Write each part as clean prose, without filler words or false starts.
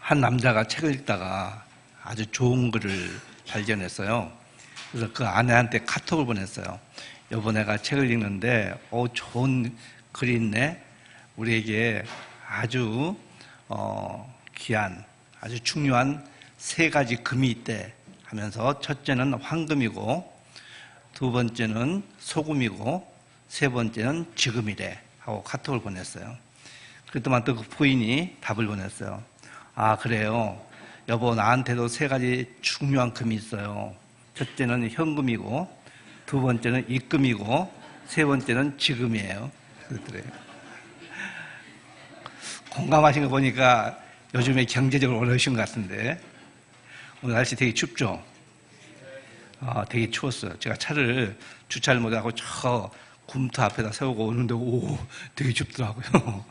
한 남자가 책을 읽다가 아주 좋은 글을 발견했어요. 그래서 그 아내한테 카톡을 보냈어요. 여보, 내가 책을 읽는데 좋은 글이 있네. 우리에게 아주 귀한, 아주 중요한 세 가지 금이 있대 하면서, 첫째는 황금이고, 두 번째는 소금이고, 세 번째는 지금이래 하고 카톡을 보냈어요. 그랬더만 또 그 부인이 답을 보냈어요. 아, 그래요. 여보, 나한테도 세 가지 중요한 금이 있어요. 첫째는 현금이고, 두 번째는 입금이고, 세 번째는 지금이에요. 그랬더래요. 공감하신 거 보니까 요즘에 경제적으로 어려우신 것 같은데, 오늘 날씨 되게 춥죠? 되게 추웠어요. 제가 차를 주차를 못하고 저 굼터 앞에다 세우고 오는데, 되게 춥더라고요.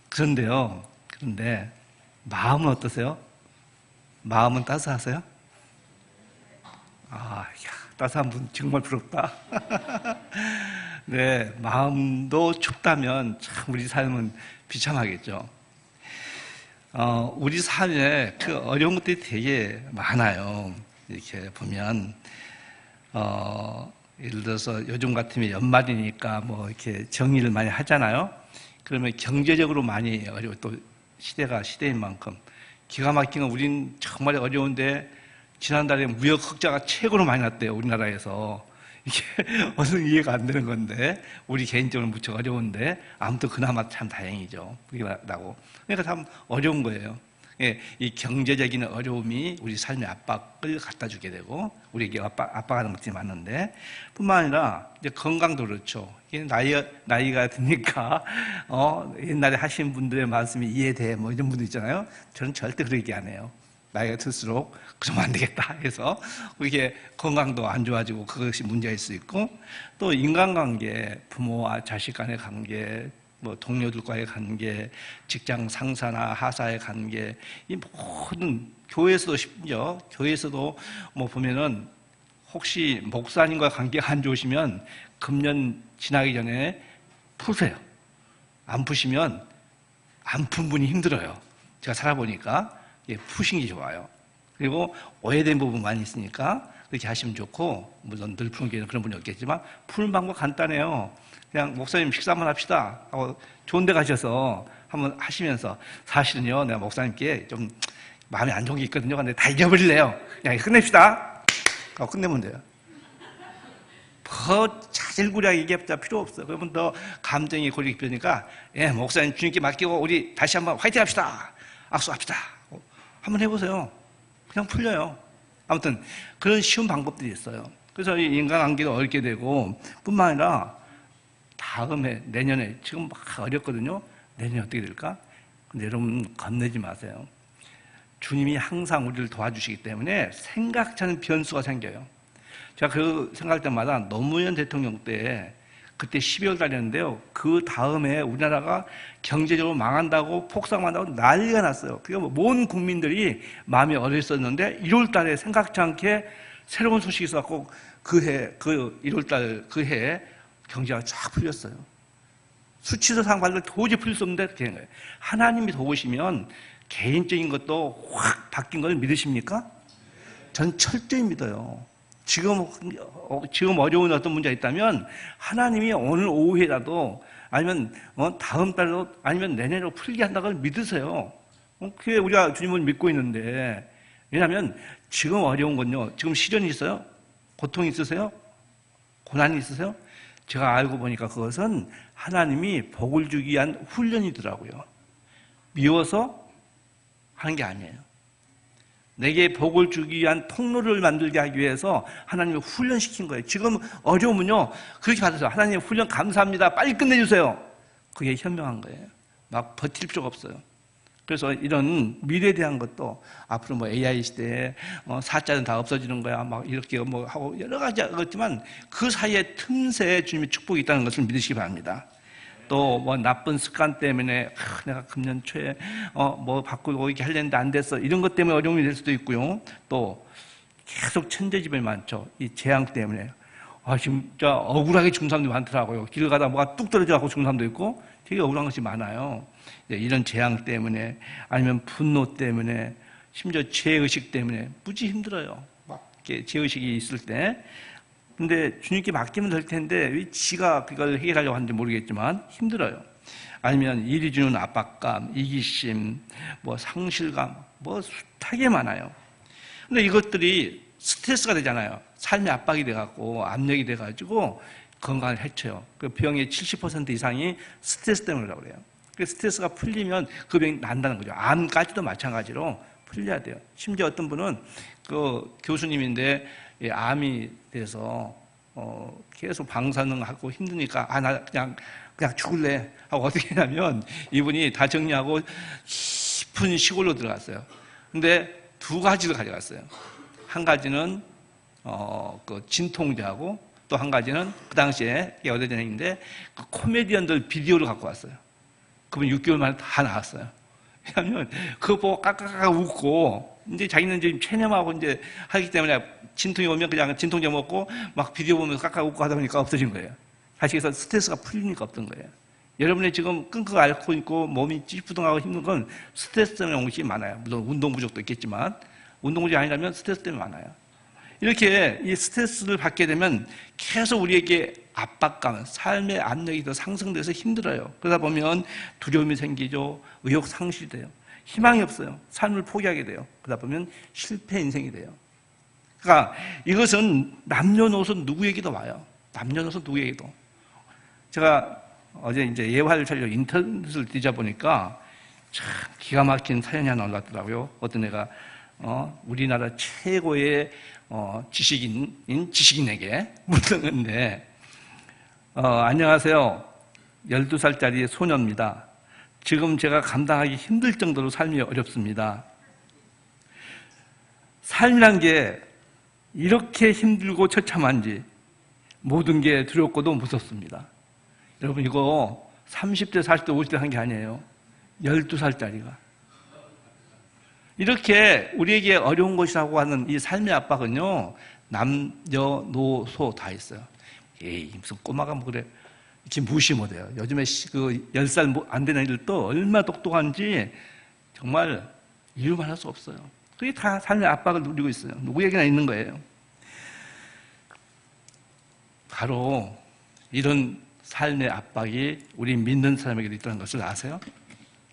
그런데 마음은 어떠세요? 마음은 따스하세요? 따스한 분 정말 부럽다. 네, 마음도 춥다면 참 우리 삶은 비참하겠죠. 우리 삶에 그 어려운 것들이 되게 많아요. 이렇게 보면, 예를 들어서 요즘 같으면 연말이니까 뭐 이렇게 정리를 많이 하잖아요. 그러면 경제적으로 많이 어려워. 또 시대가 시대인 만큼 기가 막힌 건, 우린 정말 어려운데 지난달에 무역 흑자가 최고로 많이 났대요, 우리나라에서. 이게 어느 이해가 안 되는 건데, 우리 개인적으로 무척 어려운데, 아무튼 그나마 참 다행이죠. 그게 나고. 그러니까 참 어려운 거예요. 예, 이 경제적인 어려움이 우리 삶의 압박을 갖다 주게 되고, 우리에게 압박하는 것들이 많은데, 뿐만 아니라 이제 건강도 그렇죠. 나이가 드니까 옛날에 하신 분들의 말씀이 이해돼, 뭐 이런 분들 있잖아요. 저는 절대 그렇게 얘기 안 해요. 나이가 들수록 그러면 안 되겠다 해서 이게 건강도 안 좋아지고, 그것이 문제일 수 있고, 또 인간관계, 부모와 자식 간의 관계, 뭐 동료들과의 관계, 직장 상사나 하사의 관계, 이 모든, 교회에서도, 심지어 교회에서도 뭐 보면은 혹시 목사님과 관계가 안 좋으시면 금년 지나기 전에 푸세요. 안 푸시면 안 푼 분이 힘들어요. 제가 살아보니까 푸신 게 좋아요. 그리고 오해된 부분 많이 있으니까 그렇게 하시면 좋고, 물론 늘 푸는 게 그런 분이 없겠지만 푸는 방법 간단해요. 그냥 목사님 식사 한번 합시다 하고 좋은 데 가셔서 한번 하시면서, 사실은요 내가 목사님께 좀 마음이 안 좋은 게 있거든요. 근데 다 잊어버릴래요. 그냥 끝냅시다 하고 끝내면 돼요. 더 자질구레하게 얘기할 필요 없어요. 그러면 더 감정이 골이 깊으니까, 목사님 주님께 맡기고 우리 다시 한번 화이팅 합시다, 악수합시다, 한번 해보세요. 그냥 풀려요. 아무튼 그런 쉬운 방법들이 있어요. 그래서 이 인간관계도 어렵게 되고, 뿐만 아니라 다음에, 내년에, 지금 막 어렵거든요. 내년에 어떻게 될까? 근데 여러분 겁내지 마세요. 주님이 항상 우리를 도와주시기 때문에 생각지 않은 변수가 생겨요. 제가 그 생각할 때마다 노무현 대통령 때, 그때 12월 달이었는데요. 그 다음에 우리나라가 경제적으로 망한다고, 폭삭한다고 난리가 났어요. 그러니까 온 국민들이 마음이 어렸었는데 1월 달에 생각지 않게 새로운 소식이 있어갖고 그 1월 달 그 해에 경제가 쫙 풀렸어요. 수치도상 발로 도저히 풀릴 수 없는데 그렇게 된 거예요. 하나님이 도우시면 개인적인 것도 확 바뀐 걸 믿으십니까? 전 철저히 믿어요. 지금 어려운 어떤 문제가 있다면 하나님이 오늘 오후에라도, 아니면 다음 달로, 아니면 내년으로 풀게 한다는 걸 믿으세요. 그게 우리가 주님을 믿고 있는데. 왜냐하면 지금 어려운 건요, 지금 시련이 있어요? 고통이 있으세요? 고난이 있으세요? 제가 알고 보니까 그것은 하나님이 복을 주기 위한 훈련이더라고요. 미워서 하는 게 아니에요. 내게 복을 주기 위한 통로를 만들게 하기 위해서 하나님이 훈련시킨 거예요. 지금 어려우면요, 그렇게 받으세요. 하나님 훈련 감사합니다, 빨리 끝내주세요. 그게 현명한 거예요. 막 버틸 필요가 없어요. 그래서 이런 미래에 대한 것도, 앞으로 뭐 AI 시대에 사자는 다 없어지는 거야, 막 이렇게 뭐 하고 여러 가지 하겠지만, 그 사이에 틈새에 주님의 축복이 있다는 것을 믿으시기 바랍니다. 또 뭐 나쁜 습관 때문에 내가 금년 초에 뭐 바꾸고 이렇게 하려는데 안 됐어, 이런 것 때문에 어려움이 될 수도 있고요. 또 계속 천재지변이 많죠. 이 재앙 때문에 진짜 억울하게 죽은 사람도 많더라고요. 길 가다 뭐가 뚝 떨어져갖고 죽은 사람도 있고 되게 억울한 것이 많아요. 이런 재앙 때문에 아니면 분노 때문에 심지어 죄의식 때문에 무지 힘들어요. 막 이렇게 죄의식이 있을 때. 근데 주님께 맡기면 될 텐데 왜 지가 그걸 해결하려고 하는지 모르겠지만 힘들어요. 아니면 일이 주는 압박감, 이기심, 뭐 상실감, 뭐 숱하게 많아요. 근데 이것들이 스트레스가 되잖아요. 삶의 압박이 돼갖고 압력이 돼가지고 건강을 해쳐요. 그 병의 70% 이상이 스트레스 때문이라고 그래요. 그 스트레스가 풀리면 그 병이 난다는 거죠. 암까지도 마찬가지로 풀려야 돼요. 심지어 어떤 분은 그 교수님인데 암이 돼서 계속 방사능하고 힘드니까 나 그냥 죽을래 하고 어떻게 했냐면 이분이 다 정리하고 깊은 시골로 들어갔어요. 근데 두 가지를 가져갔어요. 한 가지는 그 진통제하고 또 한 가지는 그 당시에 오래전 얘기인데 그 코미디언들 비디오를 갖고 왔어요. 그분 6개월 만에 다 나왔어요. 왜냐하면 그거 보고 깍깍깍 웃고 이제 자기는 이제 체념하고 이제 하기 때문에 진통이 오면 그냥 진통제 먹고 막 비디오 보면서 깍깍 웃고 하다 보니까 없어진 거예요. 다시 해서 스트레스가 풀리니까 없던 거예요. 여러분이 지금 끙끙 앓고 있고 몸이 찌뿌둥하고 힘든 건 스트레스 때문에 온 것이 많아요. 물론 운동 부족도 있겠지만 운동 부족이 아니라면 스트레스 때문에 많아요. 이렇게 이 스트레스를 받게 되면 계속 우리에게 압박감, 삶의 압력이 더 상승돼서 힘들어요. 그러다 보면 두려움이 생기죠. 의욕 상실이 돼요. 희망이 없어요. 삶을 포기하게 돼요. 그러다 보면 실패 인생이 돼요. 그러니까 이것은 남녀노소 누구에게도 와요. 남녀노소 누구에게도. 제가 어제 이제 예화를 찾으려고 인터넷을 뒤져보니까 참 기가 막힌 사연이 하나 올랐더라고요. 어떤 애가 우리나라 최고의 지식인에게 묻는데 안녕하세요. 12살짜리 소녀입니다. 지금 제가 감당하기 힘들 정도로 삶이 어렵습니다. 삶이란 게 이렇게 힘들고 처참한지 모든 게 두렵고도 무섭습니다. 여러분 이거 30대, 40대, 50대 한 게 아니에요. 12살짜리가. 이렇게 우리에게 어려운 것이라고 하는 이 삶의 압박은요, 남녀노소 다 있어요. 에이, 무슨 꼬마가 뭐 그래. 이렇게 무시 못해요. 요즘에 그 10살 안 되는 애들도 얼마나 똑똑한지 정말 이유만 할 수 없어요. 그게 다 삶의 압박을 누리고 있어요. 누구에게나 있는 거예요. 바로 이런 삶의 압박이 우리 믿는 사람에게도 있다는 것을 아세요?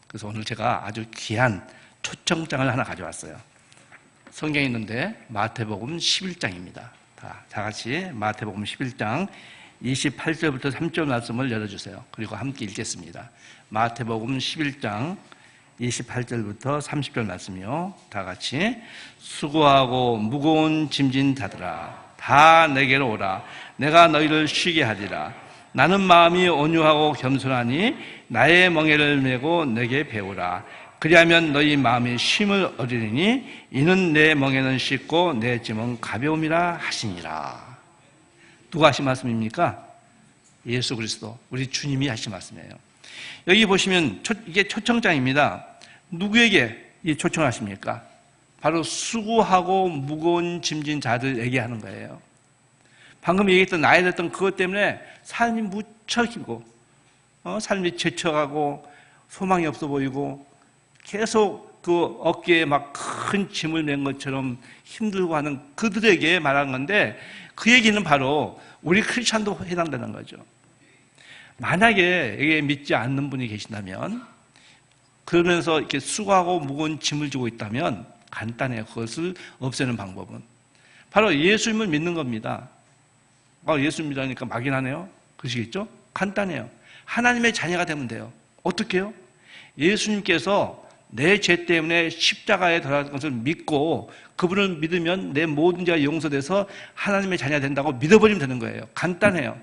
그래서 오늘 제가 아주 귀한 초청장을 하나 가져왔어요. 성경에 있는데 마태복음 11장입니다. 다 같이 마태복음 11장 28절부터 3절 말씀을 열어주세요. 그리고 함께 읽겠습니다. 마태복음 11장 28절부터 30절 말씀이요. 다 같이 수고하고 무거운 짐진 자들아 다 내게로 오라. 내가 너희를 쉬게 하리라. 나는 마음이 온유하고 겸손하니 나의 멍에를 메고 내게 배우라. 그리하면 너희 마음이 쉼을 얻으리니 이는 내 멍에는 쉽고 내 짐은 가벼움이라 하시니라. 누가 하신 말씀입니까? 예수 그리스도, 우리 주님이 하신 말씀이에요. 여기 보시면 이게 초청장입니다. 누구에게 이 초청을 하십니까? 바로 수고하고 무거운 짐진 자들에게 하는 거예요. 방금 얘기했던 나이 됐던 그것 때문에 삶이 무척 힘들고 삶이 지쳐가고 소망이 없어 보이고 계속 그 어깨에 막 큰 짐을 맨 것처럼 힘들고 하는 그들에게 말한 건데 그 얘기는 바로 우리 크리스찬도 해당되는 거죠. 만약에 이게 믿지 않는 분이 계신다면 그러면서 이렇게 수고하고 무거운 짐을 지고 있다면 간단해요. 그것을 없애는 방법은 바로 예수님을 믿는 겁니다. 예수 믿으니까 막연하네요. 그러시겠죠? 간단해요. 하나님의 자녀가 되면 돼요. 어떻게 해요? 예수님께서 내 죄 때문에 십자가에 돌아가신 것을 믿고 그분을 믿으면 내 모든 죄가 용서돼서 하나님의 자녀가 된다고 믿어버리면 되는 거예요. 간단해요.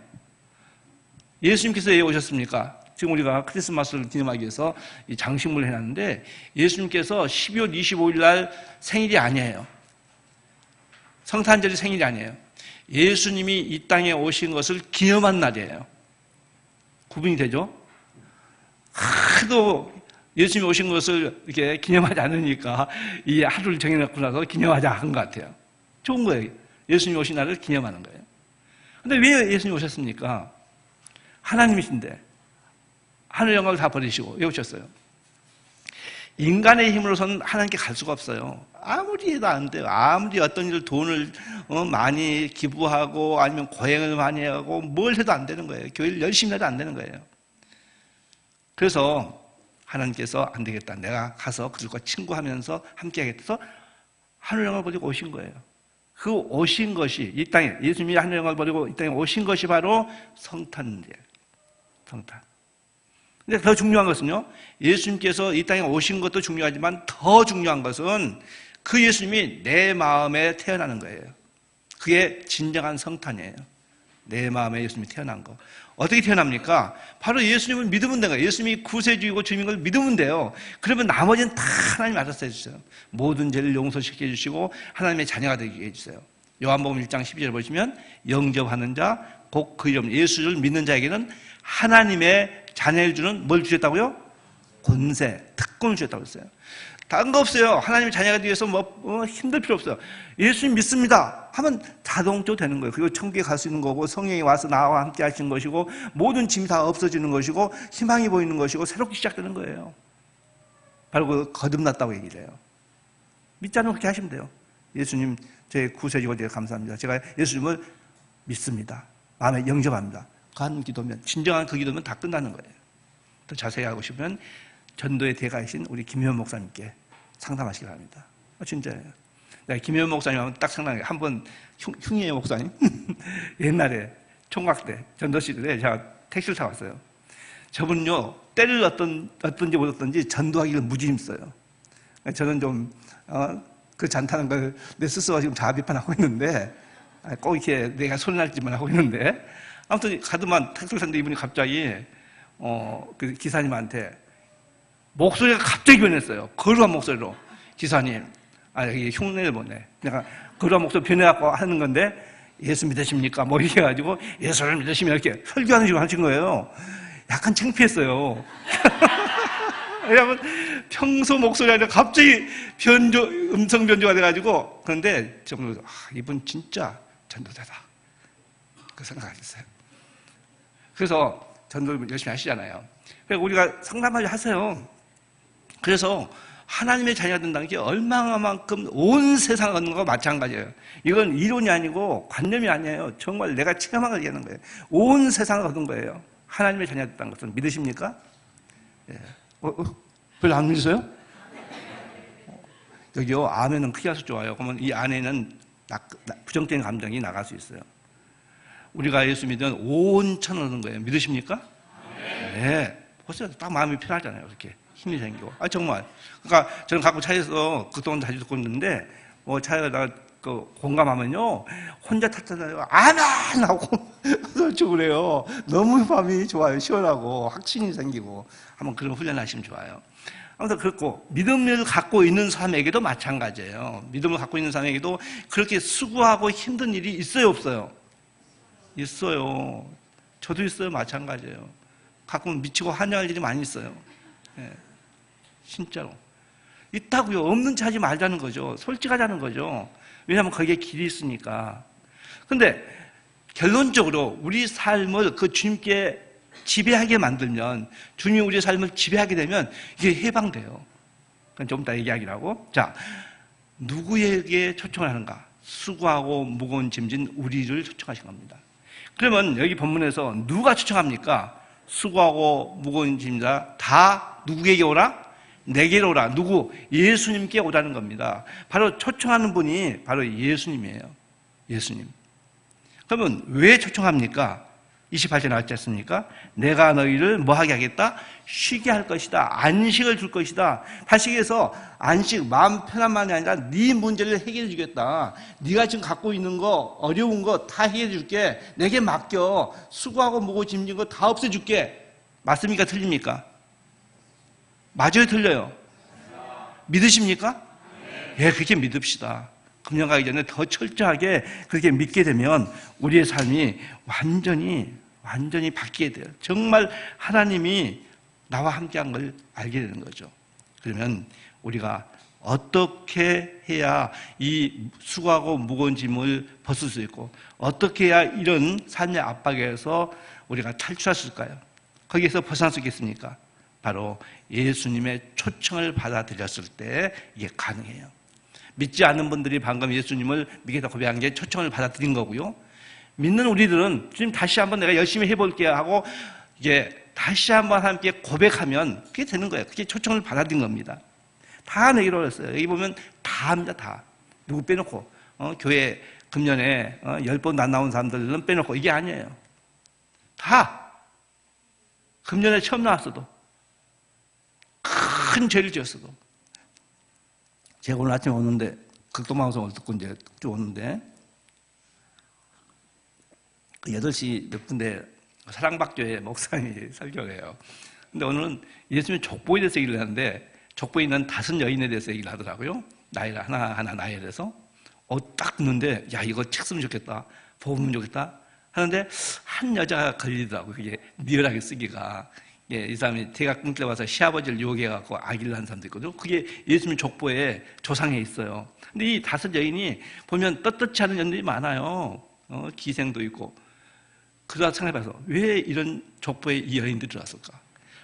예수님께서 왜 오셨습니까? 지금 우리가 크리스마스를 기념하기 위해서 이 장식물을 해놨는데 예수님께서 12월 25일 날 생일이 아니에요. 성탄절이 생일이 아니에요. 예수님이 이 땅에 오신 것을 기념한 날이에요. 구분이 되죠? 하도 예수님이 오신 것을 이렇게 기념하지 않으니까 이 하루를 정해놓고 나서 기념하자 한 것 같아요. 좋은 거예요. 예수님이 오신 날을 기념하는 거예요. 근데 왜 예수님 오셨습니까? 하나님이신데 하늘 영광을 다 버리시고 왜 오셨어요? 인간의 힘으로서는 하나님께 갈 수가 없어요. 아무리 해도 안 돼요. 아무리 어떤 일을 돈을 많이 기부하고 아니면 고행을 많이 하고 뭘 해도 안 되는 거예요. 교회를 열심히 해도 안 되는 거예요. 그래서 하나님께서 안 되겠다. 내가 가서 그들과 친구하면서 함께 하겠다. 해서 하늘 영광을 버리고 오신 거예요. 그 오신 것이 이 땅에 예수님이 하늘 영광을 버리고 이 땅에 오신 것이 바로 성탄이에요. 성탄. 근데 더 중요한 것은요, 예수님께서 이 땅에 오신 것도 중요하지만 더 중요한 것은 그 예수님이 내 마음에 태어나는 거예요. 그게 진정한 성탄이에요. 내 마음에 예수님이 태어난 거. 어떻게 태어납니까? 바로 예수님을 믿으면 되는 거예요. 예수님이 구세주이고 주님인 걸 믿으면 돼요. 그러면 나머지는 다 하나님 알아서 해주세요. 모든 죄를 용서시켜 주시고 하나님의 자녀가 되게 해주세요. 요한복음 1장 12절 보시면 영접하는 자, 곧 그 이름 예수를 믿는 자에게는 하나님의 자녀를 주는 뭘 주셨다고요? 권세, 특권을 주셨다고 했어요. 다른 거 없어요. 하나님의 자녀가 되기 위해서 힘들 필요 없어요. 예수님 믿습니다 하면 자동적으로 되는 거예요. 그리고 천국에 갈 수 있는 거고 성령이 와서 나와 함께 하시는 것이고 모든 짐이 다 없어지는 것이고 희망이 보이는 것이고 새롭게 시작되는 거예요. 바로 그 거듭났다고 얘기를 해요. 믿지 않으면 그렇게 하시면 돼요. 예수님 제 구세주가 되어 감사합니다. 제가 예수님을 믿습니다. 마음에 영접합니다. 그 한 기도면 진정한 그 기도면 다 끝나는 거예요. 더 자세히 알고 싶으면 전도의 대가이신 우리 김현 목사님께 상담하시기 바랍니다. 진짜예요. 내가 김현 목사님 하면 딱 생각나는 게 한 번 흉이의 목사님 옛날에 총각 때 전도 시절에 제가 택시를 타고 왔어요. 저분은요 때를 어떤지 못 얻던지 전도하기를 무지 힘써요. 저는 좀 그 잔타는 걸 내 스스로가 지금 자아 비판하고 있는데 꼭 이렇게 내가 소리 날 짓만 하고 있는데 아무튼 가더만 택시를 탔는데 이분이 갑자기 그 기사님한테 목소리가 갑자기 변했어요. 거룩한 목소리로. 기사님, 이게 흉내를 보네. 내가 거룩한 목소리 변해갖고 하는 건데, 예수 믿으십니까? 뭐 이렇게 해가지고, 예수를 믿으시면 이렇게 설교하는 식으로 하신 거예요. 약간 창피했어요. 왜냐면 평소 목소리가 아니라 갑자기 음성 변조가 돼가지고, 그런데 정말, 이분 진짜 전도자다. 그 생각을 했어요. 그래서 전도를 열심히 하시잖아요. 그래서 우리가 상담하려 하세요. 그래서 하나님의 자녀가 된다는 게 얼마만큼 온 세상을 얻는 것과 마찬가지예요. 이건 이론이 아니고 관념이 아니에요. 정말 내가 체험한 걸 얘기하는 거예요. 온 세상을 얻은 거예요. 하나님의 자녀가 됐다는 것은 믿으십니까? 예. 별로 안 믿으세요? 여기요, 아멘은 크게 해서 좋아요. 그러면 이 안에는 부정적인 감정이 나갈 수 있어요. 우리가 예수 믿으면 온 천을 얻는 거예요. 믿으십니까? 네. 벌써 딱 마음이 편하잖아요. 이렇게 힘이 생기고. 정말. 그러니까 저는 가끔 차에서 그동안 자주 듣고 있는데, 차에다가 공감하면요, 혼자 탔잖아요. 아멘! 하고, 그렇죠. 그래요. 너무 마음이 좋아요. 시원하고, 확신이 생기고, 한번 그런 훈련을 하시면 좋아요. 아무튼 그렇고, 믿음을 갖고 있는 사람에게도 마찬가지예요. 믿음을 갖고 있는 사람에게도 그렇게 수고하고 힘든 일이 있어요, 없어요? 있어요. 저도 있어요. 마찬가지예요. 가끔 미치고 환장할 일이 많이 있어요. 예. 진짜로. 있다고요. 없는 체 하지 말자는 거죠. 솔직하자는 거죠. 왜냐하면 거기에 길이 있으니까. 근데 결론적으로 우리 삶을 그 주님께 지배하게 만들면, 주님이 우리의 삶을 지배하게 되면 이게 해방돼요. 그건 좀 이따 얘기하기라고. 자, 누구에게 초청을 하는가? 수고하고 무거운 짐진 우리를 초청하신 겁니다. 그러면 여기 본문에서 누가 초청합니까? 수고하고 무거운 짐자 다 누구에게 오라? 내게로 오라. 누구? 예수님께 오라는 겁니다. 바로 초청하는 분이 바로 예수님이에요. 예수님. 그러면 왜 초청합니까? 28절 나왔지 않습니까? 내가 너희를 뭐하게 하겠다? 쉬게 할 것이다. 안식을 줄 것이다. 다시 얘기해서 안식, 마음 편안만이 아니라 네 문제를 해결해 주겠다. 네가 지금 갖고 있는 거, 어려운 거 다 해결해 줄게. 내게 맡겨. 수고하고 무거워 짐진 거 다 없애줄게. 맞습니까? 틀립니까? 맞아요? 틀려요? 믿으십니까? 예, 그렇게 믿읍시다. 금년 가기 전에 더 철저하게 그렇게 믿게 되면 우리의 삶이 완전히 바뀌게 돼요. 정말 하나님이 나와 함께한 걸 알게 되는 거죠. 그러면 우리가 어떻게 해야 이 수고하고 무거운 짐을 벗을 수 있고 어떻게 해야 이런 삶의 압박에서 우리가 탈출할 수 있을까요? 거기에서 벗어날 수 있겠습니까? 바로 예수님의 초청을 받아들였을 때 이게 가능해요. 믿지 않는 분들이 방금 예수님을 믿겠다 고백한 게 초청을 받아들인 거고요. 믿는 우리들은 지금 다시 한번 내가 열심히 해볼게요 하고 이제 다시 한번 함께 고백하면 그게 되는 거예요. 그게 초청을 받아들인 겁니다. 다 내기로 그랬어요. 여기 보면 다 합니다. 다. 누구 빼놓고 교회 금년에 10번도 안 나온 사람들은 빼놓고 이게 아니에요. 다 금년에 처음 나왔어도 큰 죄를 지었어도 제가 오늘 아침에 오는데 극동방송을 듣고 이제 쭉 오는데 8시 몇 분대 사랑박교회 목사님이 설교를 해요. 근데 오늘은 예수님 족보에 대해서 얘기를 하는데 족보에 있는 5 여인에 대해서 얘기를 하더라고요. 나이를 하나하나 나이에 대해서. 딱 듣는데 야 이거 책 쓰면 좋겠다. 보면 좋겠다. 하는데 한 여자가 걸리더라고요. 그게 리얼하게 쓰기가. 예, 이 사람이 대학 끊기려 와서 시아버지를 유혹해갖고 아기를 낳은 사람도 있거든요. 그게 예수님 족보에 조상에 있어요. 근데 이 5 여인이 보면 떳떳지 않은 연들이 많아요. 기생도 있고. 그러다 생각해봐서 왜 이런 족보에 이 여인들이 들어왔을까?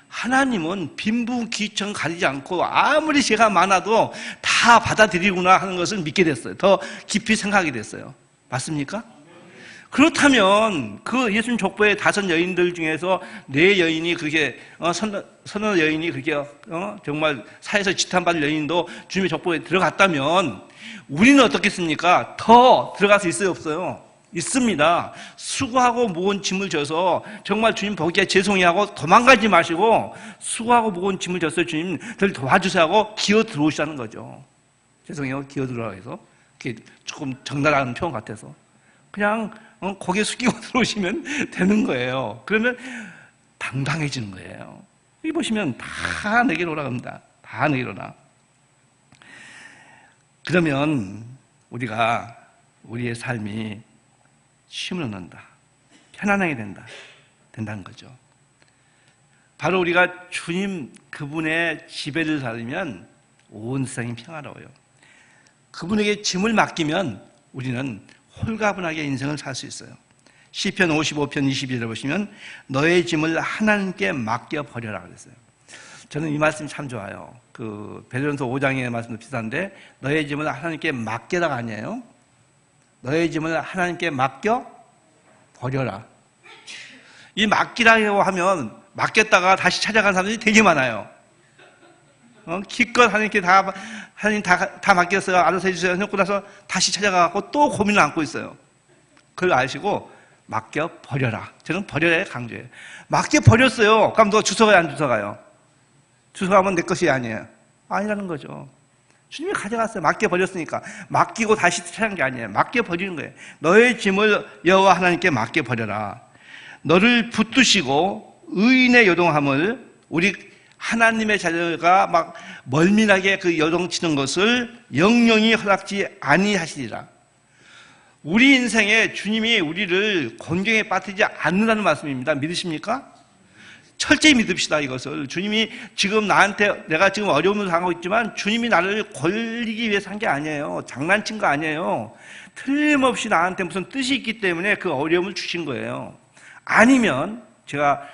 하나님은 빈부귀천 가리지 않고 아무리 죄가 많아도 다 받아들이구나 하는 것을 믿게 됐어요. 더 깊이 생각하게 됐어요. 맞습니까? 그렇다면 그 예수님 족보의 5 여인들 중에서 4 여인이 그렇게 서너 여인이 그렇게 정말 사회에서 지탄받을 여인도 주님의 족보에 들어갔다면 우리는 어떻겠습니까? 더 들어갈 수 있어요, 없어요? 있습니다. 수고하고 무거운 짐을 져서 정말 주님 보기에 죄송해하고 도망가지 마시고 수고하고 무거운 짐을 져서 주님 들 도와주세요 하고 기어 들어오시라는 거죠. 죄송해요, 기어 들어오라 해서 그게 조금 적나라한 표현 같아서 그냥 고개 숙이고 들어오시면 되는 거예요. 그러면 당당해지는 거예요. 여기 보시면 다 내게로 오라 합니다. 다 내게로 오라. 그러면 우리가 우리의 삶이 쉼을 얻는다. 편안하게 된다는 거죠. 바로 우리가 주님 그분의 지배를 받으면 온 세상이 평화로워요. 그분에게 짐을 맡기면 우리는 홀가분하게 인생을 살 수 있어요. 시편 55편 22절에 보시면 너의 짐을 하나님께 맡겨버려라 그랬어요. 저는 이 말씀이 참 좋아요. 그 베드로전서 5장의 말씀도 비슷한데 너의 짐을 하나님께 맡겨라가 아니에요. 너의 짐을 하나님께 맡겨버려라. 이 맡기라고 하면 맡겼다가 다시 찾아간 사람들이 되게 많아요. 기껏 하나님께 하나님 다 맡겼어요. 알아서 해주세요. 해놓고 나서 다시 찾아가고 또 고민을 안고 있어요. 그걸 아시고 맡겨버려라. 저는 버려야 강조해요. 맡겨버렸어요. 그럼 너 주워가요, 안 주워가요? 주워가면 내 것이 아니에요. 아니라는 거죠. 주님이 가져갔어요. 맡겨버렸으니까. 맡기고 다시 찾아간 게 아니에요. 맡겨버리는 거예요. 너의 짐을 여호와 하나님께 맡겨버려라. 너를 붙드시고 의인의 요동함을 우리 하나님의 자녀가 막 멀밀하게 그 요동치는 것을 영영이 허락지 아니하시리라. 우리 인생에 주님이 우리를 곤경에 빠뜨리지 않는다는 말씀입니다. 믿으십니까? 철저히 믿읍시다 이것을. 주님이 지금 나한테 내가 지금 어려움을 당하고 있지만 주님이 나를 걸리기 위해서 한 게 아니에요. 장난친 거 아니에요. 틀림없이 나한테 무슨 뜻이 있기 때문에 그 어려움을 주신 거예요. 아니면 제가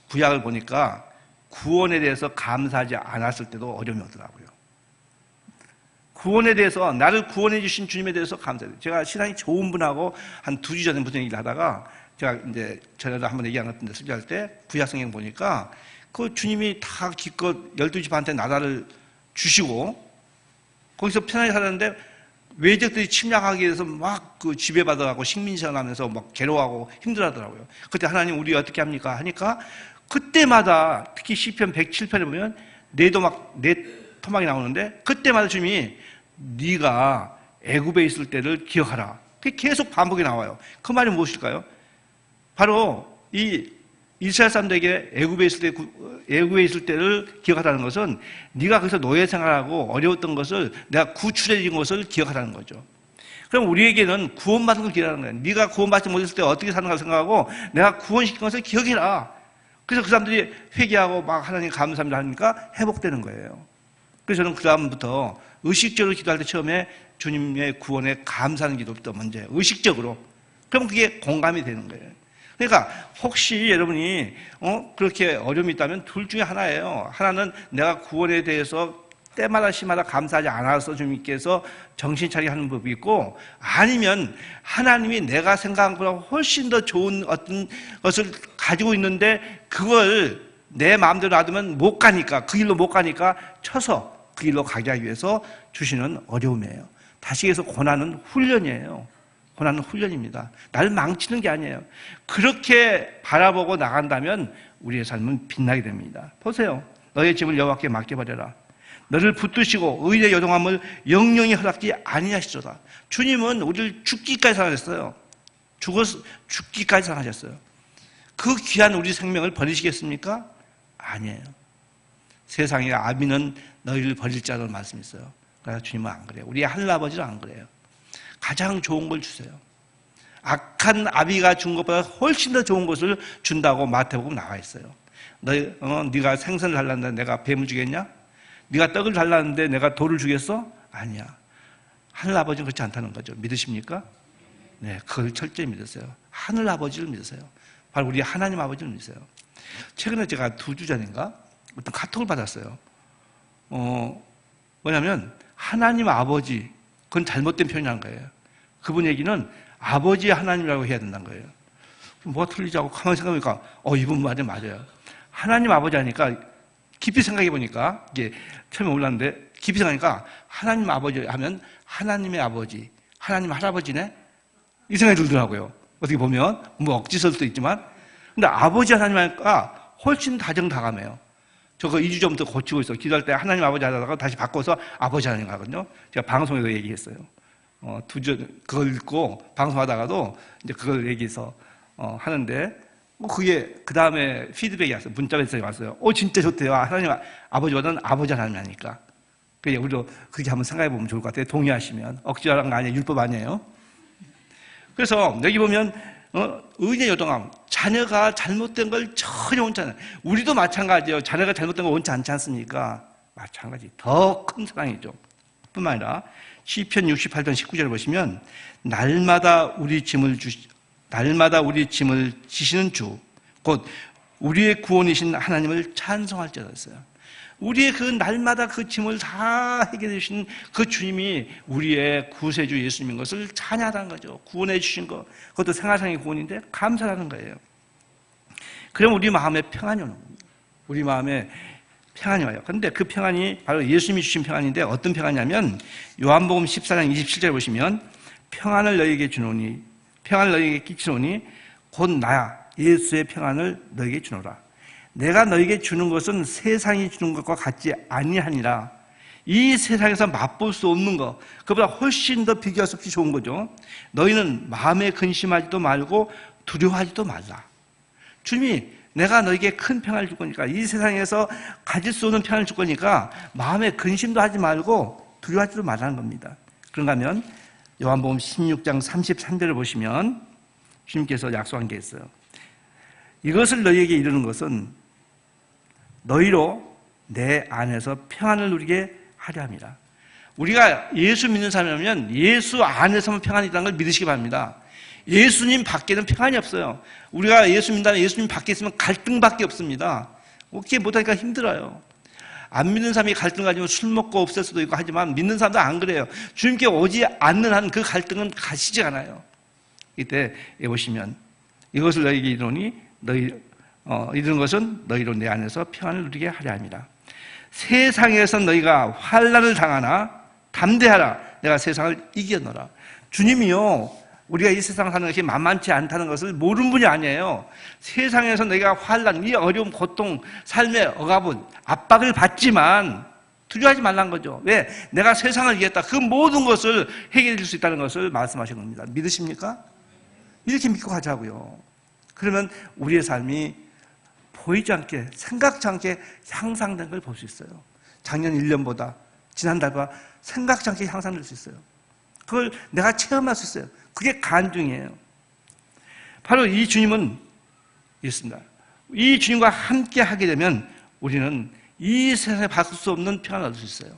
구약을 보니까 구원에 대해서 감사하지 않았을 때도 어려움이 오더라고요. 구원에 대해서 나를 구원해 주신 주님에 대해서 감사해요. 제가 신앙이 좋은 분하고 한 2주 전에 무슨 얘기를 하다가 제가 이제 전에도 한번 얘기 안 했는데 설교할 때 구약성경 보니까 그 주님이 다 기껏 12지 반한테 나라를 주시고 거기서 편하게 살았는데 외적들이 침략하기 위해서 막 그 지배받아가고 식민지하면서 막 괴로워하고 힘들어하더라고요. 그때 하나님 우리 어떻게 합니까? 하니까 그때마다 특히 시편 107편에 보면 네 토막이 나오는데 그때마다 주님이 네가 애굽에 있을 때를 기억하라. 그게 계속 반복이 나와요. 그 말이 무엇일까요? 바로 이 이스라엘 사람들에게 애굽에 있을 때를 기억하라는 것은 네가 거기서 노예 생활하고 어려웠던 것을 내가 구출해 준 것을 기억하라는 거죠. 그럼 우리에게는 구원받은 걸 기억하는 거예요. 네가 구원받지 못했을 때 어떻게 사는가 생각하고 내가 구원시킨 것을 기억해라. 그래서 그 사람들이 회개하고 막 하나님 감사합니다 하니까 회복되는 거예요. 그래서 저는 그 다음부터 의식적으로 기도할 때 처음에 주님의 구원에 감사하는 기도부터 먼저 해요. 의식적으로. 그럼 그게 공감이 되는 거예요. 그러니까 혹시 여러분이 그렇게 어려움이 있다면 둘 중에 하나예요. 하나는 내가 구원에 대해서 때마다 시마다 감사하지 않아서 주님께서 정신 차리게 하는 법이 있고, 아니면 하나님이 내가 생각한 것보다 훨씬 더 좋은 어떤 것을 가지고 있는데 그걸 내 마음대로 놔두면 못 가니까, 그 길로 못 가니까 쳐서 그 길로 가게 하기 위해서 주시는 어려움이에요. 다시 해서 고난은 훈련이에요. 고난은 훈련입니다. 나를 망치는 게 아니에요. 그렇게 바라보고 나간다면 우리의 삶은 빛나게 됩니다. 보세요. 너의 짐을 여호와께 맡겨버려라. 너를 붙드시고 의인의 요동함을 영영히 허락지 아니하시도다. 주님은 우리를 죽기까지 사랑하셨어요. 죽기까지 사랑하셨어요. 그 귀한 우리 생명을 버리시겠습니까? 아니에요. 세상에 아비는 너희를 버릴 자라는 말씀이 있어요. 그래서 주님은 안 그래요. 우리 하늘아버지는 안 그래요. 가장 좋은 걸 주세요. 악한 아비가 준 것보다 훨씬 더 좋은 것을 준다고 마태복음 나와 있어요. 네가 생선을 달라는데 내가 뱀을 주겠냐? 네가 떡을 달라는데 내가 돌을 주겠어? 아니야. 하늘아버지는 그렇지 않다는 거죠. 믿으십니까? 네, 그걸 철저히 믿으세요. 하늘아버지를 믿으세요. 바로 우리 하나님 아버지를 믿으세요. 최근에 제가 2주 전인가 어떤 카톡을 받았어요. 뭐냐면 하나님 아버지, 그건 잘못된 표현이라는 거예요. 그분 얘기는 아버지의 하나님이라고 해야 된다는 거예요. 뭐가 틀리자고 가만히 생각해보니까 이분 말이 맞아요. 하나님 아버지 하니까 깊이 생각해 보니까, 이게 처음에 몰랐는데 깊이 생각하니까 하나님 아버지 하면 하나님의 아버지, 하나님 할아버지네? 이 생각이 들더라고요. 어떻게 보면 뭐 억지설 수도 있지만, 근데 아버지 하나님 하니까 훨씬 다정다감해요. 저거 2주 전부터 고치고 있어. 기도할 때 하나님 아버지 하다가 다시 바꿔서 아버지 하나님 하거든요. 제가 방송에서 얘기했어요. 2주 그걸 읽고 방송하다가도 이제 그걸 얘기해서 하는데, 그게 그 다음에 피드백이 왔어요. 문자 메시지가 왔어요. 진짜 좋대요. 하나님 아버지보다는 아버지 하나님 하니까. 그래, 우리도 그렇게 한번 생각해 보면 좋을 것 같아요. 동의하시면. 억지로 하는 거 아니에요. 율법 아니에요. 그래서 여기 보면 의인의 요동함, 자녀가 잘못된 걸 전혀 원치 않아요. 우리도 마찬가지예요. 자녀가 잘못된 걸 원치 않지 않습니까? 마찬가지. 더 큰 사랑이죠. 뿐만 아니라 시편 68편 19절을 보시면 날마다 우리 짐을 지시는 주, 곧 우리의 구원이신 하나님을 찬송할지어다 했어요. 우리의 그 날마다 그 짐을 다 해결해 주신 그 주님이 우리의 구세주 예수님인 것을 찬양하는 거죠. 구원해 주신 것, 그것도 생활상의 구원인데 감사하는 거예요. 그럼 우리 마음에 평안이 오는 겁니다. 우리 마음에 평안이 와요. 그런데 그 평안이 바로 예수님이 주신 평안인데, 어떤 평안이냐면 요한복음 14장 27절 보시면 평안을 너희에게 주노니, 평안을 너희에게 끼치노니 곧 나 예수의 평안을 너희에게 주노라. 내가 너희에게 주는 것은 세상이 주는 것과 같지 아니하니라. 이 세상에서 맛볼 수 없는 것, 그보다 훨씬 더 비교할 수 없이 좋은 거죠. 너희는 마음에 근심하지도 말고 두려워하지도 말라. 주님이 내가 너에게 큰 평안을 줄 거니까, 이 세상에서 가질 수 없는 평안을 줄 거니까 마음에 근심도 하지 말고 두려워하지도 말라는 겁니다. 그런가 하면 요한복음 16장 33절을 보시면 주님께서 약속한 게 있어요. 이것을 너희에게 이르는 것은 너희로 내 안에서 평안을 누리게 하려 함이라. 우리가 예수 믿는 사람이라면 예수 안에서만 평안이 있다는 걸 믿으시기 바랍니다. 예수님 밖에는 평안이 없어요. 우리가 예수 믿는다면 예수님 밖에 있으면 갈등밖에 없습니다. 그게 못하니까 힘들어요. 안 믿는 사람이 갈등 가지면 술 먹고 없을 수도 있고 하지만, 믿는 사람도 안 그래요. 주님께 오지 않는 한 그 갈등은 가시지 않아요. 이때 보시면 이것을 너희에게 이르노니 이르는 것은 너희로 내 안에서 평안을 누리게 하려 함이라. 세상에서 너희가 환난을 당하나 담대하라. 내가 세상을 이겼노라. 주님이요, 우리가 이 세상 사는 것이 만만치 않다는 것을 모르는 분이 아니에요. 세상에서 너희가 환난, 이 어려움, 고통, 삶의 억압은 압박을 받지만 두려워하지 말라는 거죠. 왜? 내가 세상을 이겼다. 그 모든 것을 해결해 줄 수 있다는 것을 말씀하신 겁니다. 믿으십니까? 이렇게 믿고 가자고요. 그러면 우리의 삶이 보이지 않게, 생각지 않게 향상된 걸 볼 수 있어요. 작년 1년보다, 지난달보다 생각지 않게 향상될 수 있어요. 그걸 내가 체험할 수 있어요. 그게 간증이에요. 바로 이 주님은 있습니다. 이 주님과 함께 하게 되면 우리는 이 세상에 받을 수 없는 평안을 얻을 수 있어요.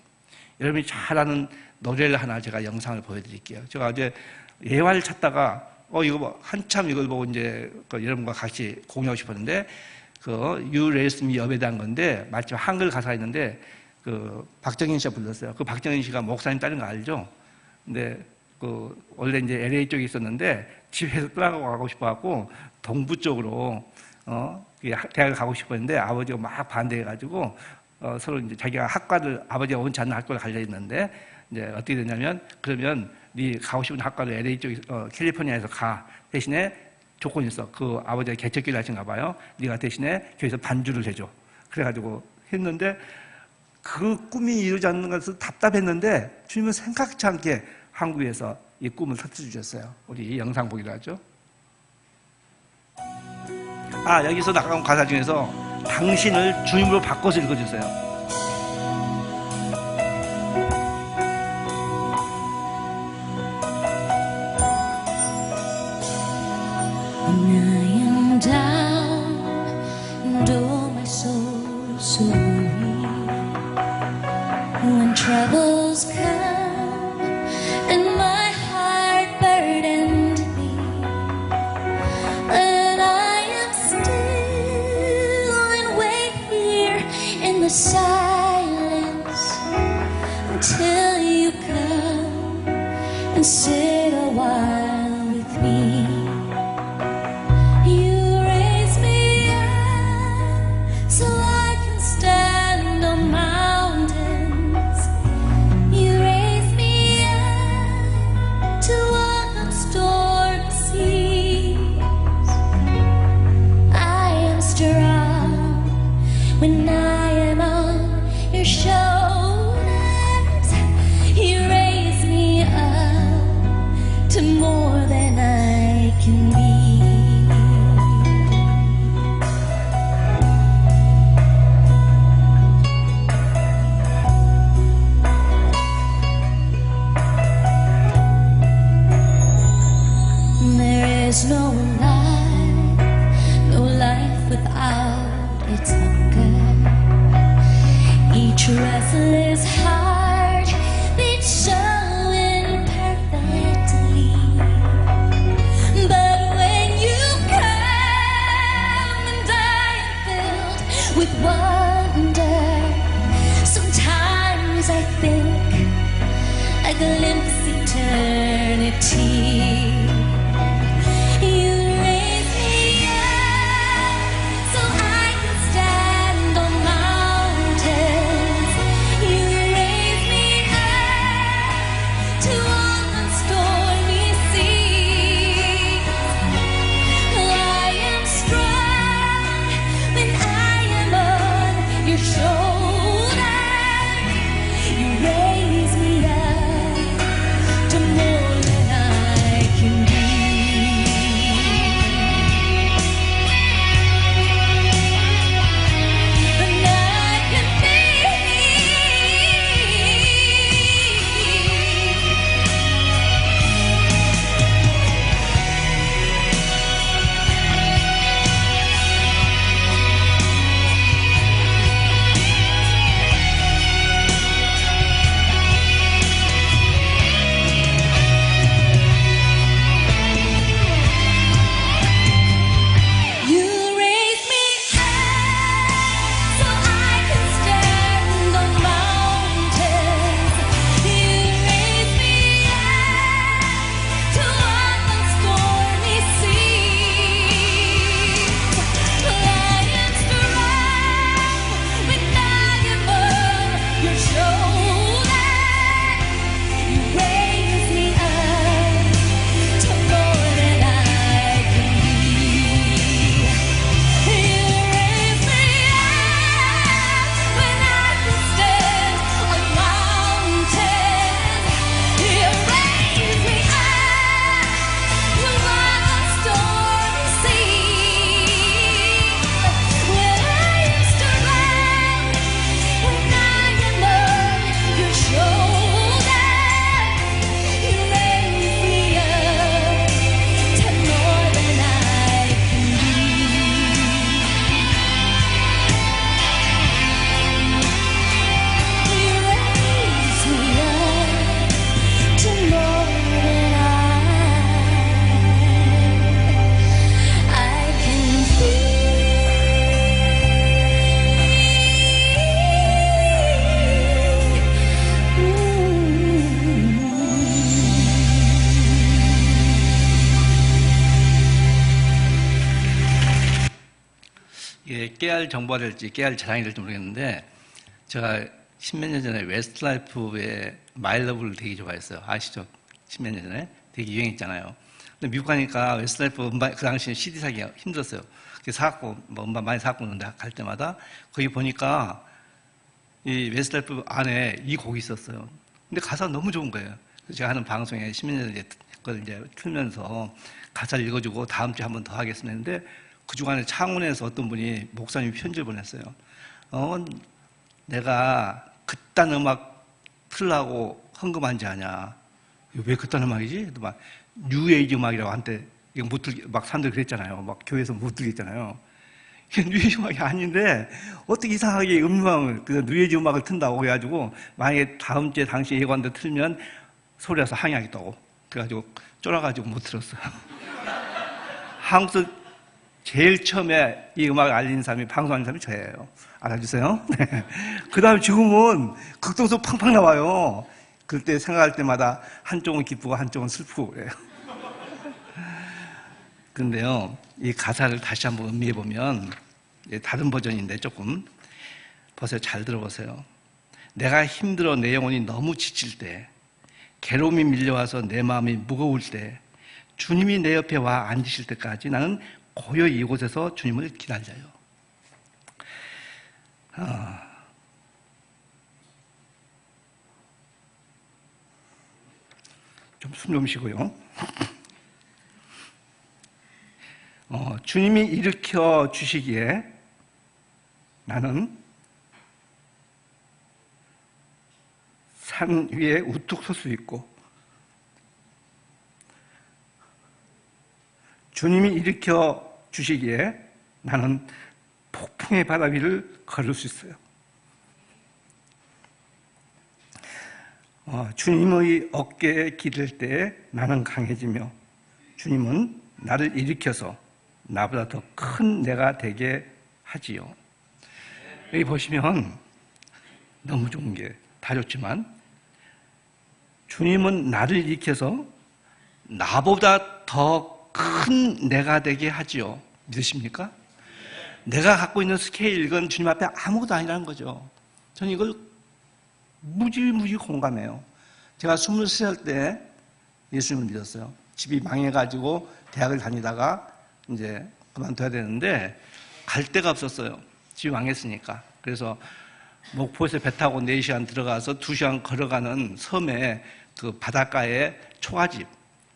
여러분이 잘 아는 노래를 하나 제가 영상을 보여드릴게요. 제가 어제 예화를 찾다가 이거 뭐 한참 이걸 보고 이제 여러분과 같이 공유하고 싶었는데 You Raise Me Up에 대한 건데 마침 한글 가사가 있는데 박정인 씨가 불렀어요. 박정인 씨가 목사님 딸인 거 알죠? 근데 원래 이제 LA 쪽에 있었는데 집에서 떠나가고 싶어갖고 동부 쪽으로 대학을 가고 싶었는데 아버지가 막 반대해가지고 서로 이제 자기가 학과를 아버지가 원치 않는 학과를 가려 했는데 이제 어떻게 됐냐면 그러면 네 가고 싶은 학과를 LA 쪽 캘리포니아에서 가 대신에 조건이 있어. 아버지가 개척기를 하신가 봐요. 네가 대신에 교회에서 반주를 해줘. 그래가지고 했는데 그 꿈이 이루지 않는 것을 답답했는데 주님은 생각지 않게 한국에서 이 꿈을 터뜨려주셨어요. 우리 영상 보기로 하죠. 여기서 나간 가사 중에서 당신을 주님으로 바꿔서 읽어주세요. I am down and oh my soul so weak when troubles come and my heart burdened me and I am still and wait here in the silence until you come and sit a while with me. When I am on your shoulders, you raise me up to more than I can be. There is no life without its hunger. Each restless heart beats so imperfectly. But when you come and I am filled with wonder, sometimes I think I glimpse eternity. Can 이게 깨알 정보가 될지 깨알 자랑이 될지 모르겠는데 제가 십몇 년 전에 웨스트라이프의 마이 러브를 되게 좋아했어요. 아시죠? 십몇 년 전에 되게 유행했잖아요. 근데 미국 가니까 웨스트라이프 음반 그 당시에 CD 사기가 힘들었어요. 그래서 사갖고 뭐 음반 많이 사갖고 오는데 갈 때마다 거기 보니까 이 웨스트라이프 안에 이 곡이 있었어요. 근데 가사가 너무 좋은 거예요. 그래서 제가 하는 방송에 십몇 년 전에 그걸 이제 틀면서 가사를 읽어주고 다음 주에 한 번 더 하겠습니다 했는데 그 주간에 창원에서 어떤 분이 목사님이 편지를 보냈어요. 내가 그딴 음악 틀라고 헌금한지 아냐. 왜 그딴 음악이지? 막 뉴에이지 음악이라고 한때 이거 못 들게 막 사람들 그랬잖아요. 막 교회에서 못 들겠잖아요. 이게 뉴에이지 음악이 아닌데 어떻게 이상하게 음악을 그 뉴에이지 음악을 튼다고 해가지고 만약에 다음 주에 당시 예고한데 틀면 소리라서 항의하겠다고 그래가지고 쫄아가지고 못 들었어요. 한국에서 제일 처음에 이 음악을 알린 사람이 방송하는 사람이 저예요. 알아주세요. 네. 그 다음에 지금은 극동서 팡팡 나와요. 그때 생각할 때마다 한쪽은 기쁘고 한쪽은 슬프고 그래요. 그런데요, 이 가사를 다시 한번 음미해 보면 다른 버전인데 조금 보세요. 잘 들어보세요. 내가 힘들어 내 영혼이 너무 지칠 때, 괴로움이 밀려와서 내 마음이 무거울 때, 주님이 내 옆에 와 앉으실 때까지 나는 고요히 이곳에서 주님을 기다려요. 좀 숨 좀 쉬고요. 주님이 일으켜 주시기에 나는 산 위에 우뚝 설 수 있고 주님이 일으켜 주시기에 나는 폭풍의 바다 위를 걸을 수 있어요. 주님의 어깨에 기댈 때 나는 강해지며 주님은 나를 일으켜서 나보다 더 큰 내가 되게 하지요. 여기 보시면 너무 좋은 게 다 좋지만 주님은 나를 일으켜서 나보다 더 큰 내가 되게 하지요. 믿으십니까? 내가 갖고 있는 스케일 이건 주님 앞에 아무것도 아니라는 거죠. 저는 이걸 무지무지 공감해요. 제가 23살 때 예수님을 믿었어요. 집이 망해가지고 대학을 다니다가 이제 그만둬야 되는데 갈 데가 없었어요. 집이 망했으니까. 그래서 목포에서 배 타고 4시간 들어가서 2시간 걸어가는 섬에 그 바닷가에 초가집,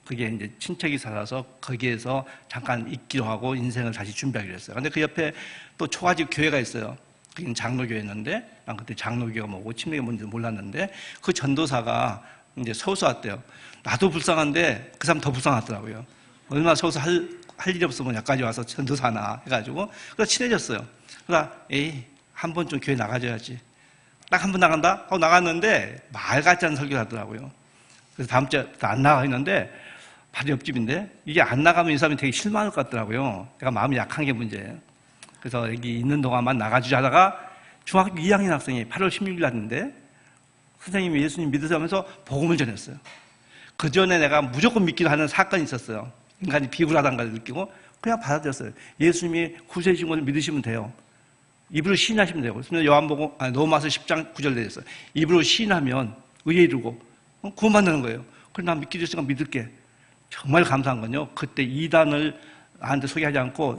그게 이제 친척이 살아서 거기에서 잠깐 있기로 하고 인생을 다시 준비하기로 했어요. 근데 그 옆에 또 초가집 교회가 있어요. 그게 장로교회였는데, 난 그때 장로교가 뭐고 침례가 뭔지 몰랐는데, 그 전도사가 이제 서울서 왔대요. 나도 불쌍한데 그 사람 더 불쌍하더라고요. 얼마나 서울서 할 일이 없으면 여기까지 와서 전도사나 해가지고, 그래서 친해졌어요. 그러다, 한 번 좀 교회 나가줘야지. 딱 한 번 나간다? 하고 나갔는데, 말 같지 않은 설교를 하더라고요. 그래서 다음 주에 안 나가 있는데, 바로 옆집인데, 이게 안 나가면 이 사람이 되게 실망할 것 같더라고요. 내가 마음이 약한 게 문제예요. 그래서 여기 있는 동안만 나가주자 하다가 중학교 2학년 학생이 8월 16일 났는데 선생님이 예수님 믿으세요 하면서 복음을 전했어요. 그 전에 내가 무조건 믿기로 하는 사건이 있었어요. 인간이 비굴하다는 걸 느끼고 그냥 받아들였어요. 예수님이 구세주신 것을 믿으시면 돼요. 입으로 시인하시면 돼요. 그래서 요한복음 로마서 10장 9절 되어 있어요. 입으로 시인하면 의에 이르고 구원받는 거예요. 그래서 난 믿기로 했으니까 믿을게. 정말 감사한 건요. 그때 이단을 나한테 소개하지 않고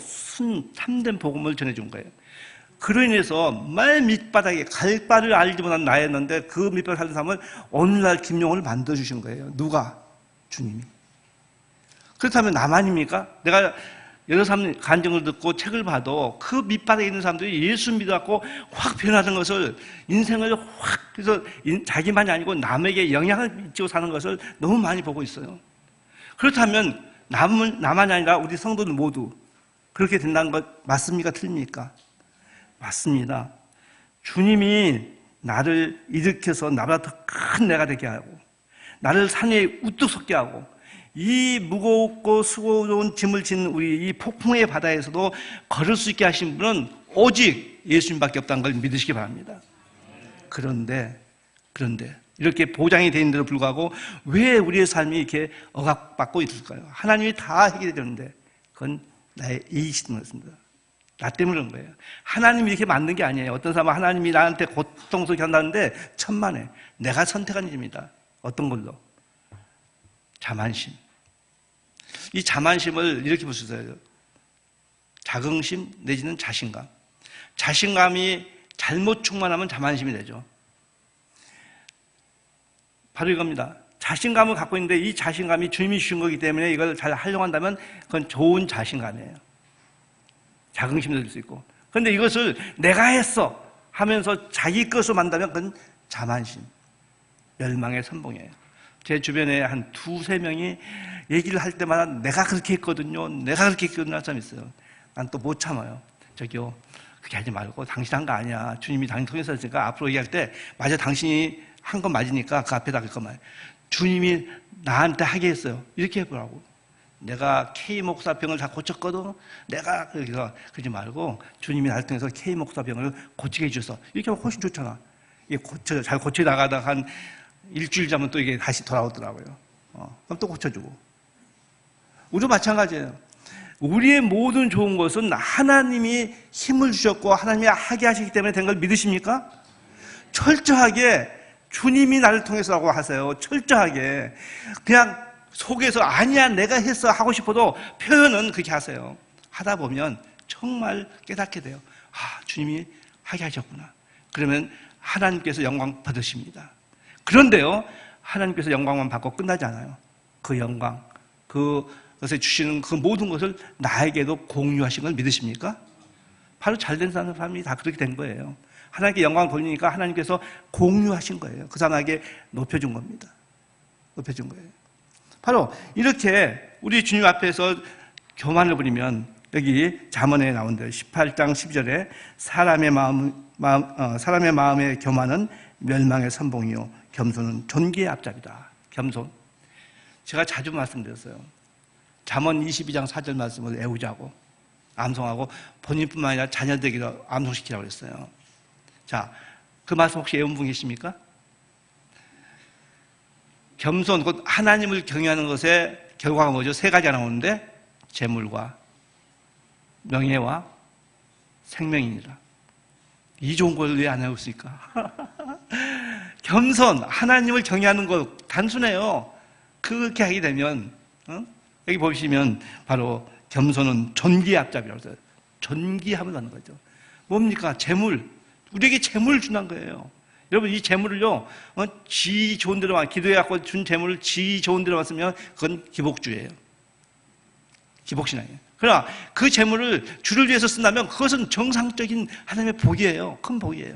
참된 복음을 전해준 거예요. 그로 인해서 말 밑바닥에 갈 바를 알지 못한 나였는데 그 밑바닥에 살던 사람을 오늘날 김용을 만들어주신 거예요. 누가? 주님이. 그렇다면 나만입니까? 내가 여러 사람 간증을 듣고 책을 봐도 그 밑바닥에 있는 사람들이 예수 믿어갖고 확 변하는 것을, 인생을 확, 그래서 자기만이 아니고 남에게 영향을 미치고 사는 것을 너무 많이 보고 있어요. 그렇다면 나만이 아니라 우리 성도들 모두 그렇게 된다는 것 맞습니까? 틀립니까? 맞습니다. 주님이 나를 일으켜서 나보다 더 큰 내가 되게 하고 나를 산 위에 우뚝 섰게 하고 이 무겁고 수고로운 짐을 짓는 우리 이 폭풍의 바다에서도 걸을 수 있게 하신 분은 오직 예수님밖에 없다는 걸 믿으시기 바랍니다. 그런데 이렇게 보장이 되어 있는데도 불구하고 왜 우리의 삶이 이렇게 억압받고 있을까요? 하나님이 다 해결해 주는데 그건 나의 이익이 있는 것입니다. 나 때문에 그런 거예요. 하나님이 이렇게 만든 게 아니에요. 어떤 사람은 하나님이 나한테 고통스럽게 한다는데 천만에 내가 선택한 일입니다. 어떤 걸로? 자만심. 이 자만심을 이렇게 볼 수 있어요. 자긍심 내지는 자신감. 자신감이 잘못 충만하면 자만심이 되죠. 바로 이겁니다. 자신감을 갖고 있는데 이 자신감이 주님이 주신 거기 때문에 이걸 잘 활용한다면 그건 좋은 자신감이에요. 자긍심도 될 수 있고. 그런데 이것을 내가 했어 하면서 자기 것으로 만든다면 그건 자만심, 멸망의 선봉이에요. 제 주변에 한 두세 명이 얘기를 할 때마다 내가 그렇게 했거든요. 내가 그렇게 했거든요. 하는 사람이 있어요. 난 또 못 참아요. 저기요, 그렇게 하지 말고 당신 한 거 아니야. 주님이 당신 통해서 했으니까 앞으로 얘기할 때 맞아, 당신이 한 건 맞으니까 그 앞에다 그것만. 주님이 나한테 하게 했어요. 이렇게 해보라고. 내가 K 목사병을 다 고쳤거든. 내가 그래서 그러지 말고 주님이 나를 통해서 K 목사병을 고치게 해주셔서 이렇게 하면 훨씬 좋잖아. 이게 잘 고쳐 나가다가 한 일주일 자면 또 이게 다시 돌아오더라고요. 그럼 또 고쳐주고. 우리도 마찬가지예요. 우리의 모든 좋은 것은 하나님이 힘을 주셨고 하나님이 하게 하시기 때문에 된 걸 믿으십니까? 철저하게 주님이 나를 통해서라고 하세요. 철저하게. 그냥 속에서 아니야 내가 했어 하고 싶어도 표현은 그렇게 하세요. 하다 보면 정말 깨닫게 돼요. 아, 주님이 하게 하셨구나. 그러면 하나님께서 영광 받으십니다. 그런데요, 하나님께서 영광만 받고 끝나지 않아요. 그 영광, 그것에 주시는 그 모든 것을 나에게도 공유하신 걸 믿으십니까? 바로 잘된 사람이 다 그렇게 된 거예요. 하나님께 영광을 돌리니까 하나님께서 공유하신 거예요. 그 사람에게 높여준 겁니다. 높여준 거예요. 바로 이렇게 우리 주님 앞에서 교만을 부리면 여기 잠언에 나온 대로 18장 12절에 사람의 마음의 교만은 멸망의 선봉이요 겸손은 존귀의 앞잡이다. 겸손. 제가 자주 말씀드렸어요. 잠언 22장 4절 말씀을 외우자고 암송하고 본인뿐만 아니라 자녀들에게도 암송시키라고 했어요. 자, 그 말씀 혹시 외운 분 계십니까? 겸손, 곧 하나님을 경외하는 것의 결과가 뭐죠? 세 가지가 나오는데 재물과 명예와 생명이니라. 이 좋은 걸 왜 안 외웠을까? 겸손, 하나님을 경외하는 것 단순해요. 그렇게 하게 되면 여기 보시면 바로 겸손은 존귀의 앞잡이라고 해서 존귀함을 받는 거죠. 뭡니까? 재물. 우리에게 재물을 준다는 거예요. 여러분, 이 재물을요, 지 좋은 데로만, 기도해갖고 준 재물을 지 좋은 데로만 쓰면 그건 기복주예요. 기복신앙이에요. 그러나 그 재물을 주를 위해서 쓴다면 그것은 정상적인 하나님의 복이에요. 큰 복이에요.